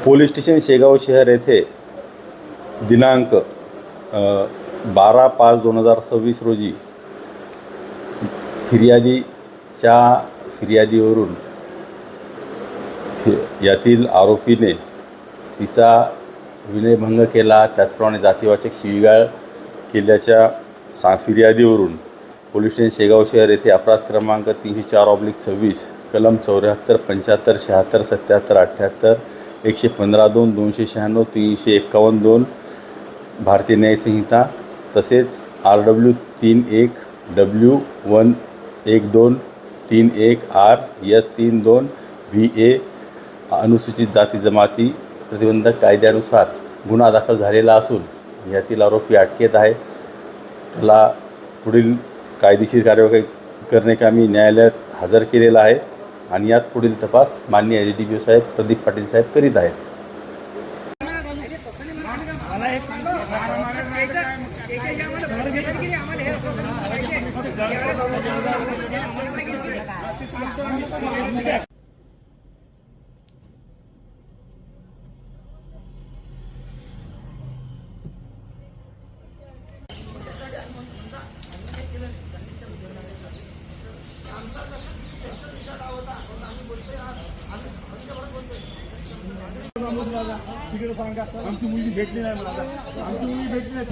Police station Shegaon शहर येथे दिनांक 12/5/2026 रोजी फिर्यादीवरून यातील आरोपीने तिचा विनयभंग केला, त्याचप्रमाणे जातीवाचक शिवीगाळ केल्याच्या फिर्यादीवरून पोलीस स्टेशन शेगाव शहर येथे अपराध क्रमांक 304/26 कलम 74, 75, 76, 77, 78, 115(2), 296, 351(2) भारतीय न्याय संहिता तसेच RW 31, W 112, 31 R S 32 VA अनुसूचित जाती जमाती प्रतिबंधक कायद्यानुसार गुन्हा दाखल झालेला असून यातील आरोपी अटकेत आहे. त्याला पुढील कायदेशीर कार्यवाही करण्याकामी न्यायालयात हजर केलेला आहे आणि यात पुढील तपास माननीय ADPO साहेब प्रदीप पाटील साहेब करीत आहेत. आमची मुलगी भेटली नाही मला, आमची मुलगी भेटली नाही.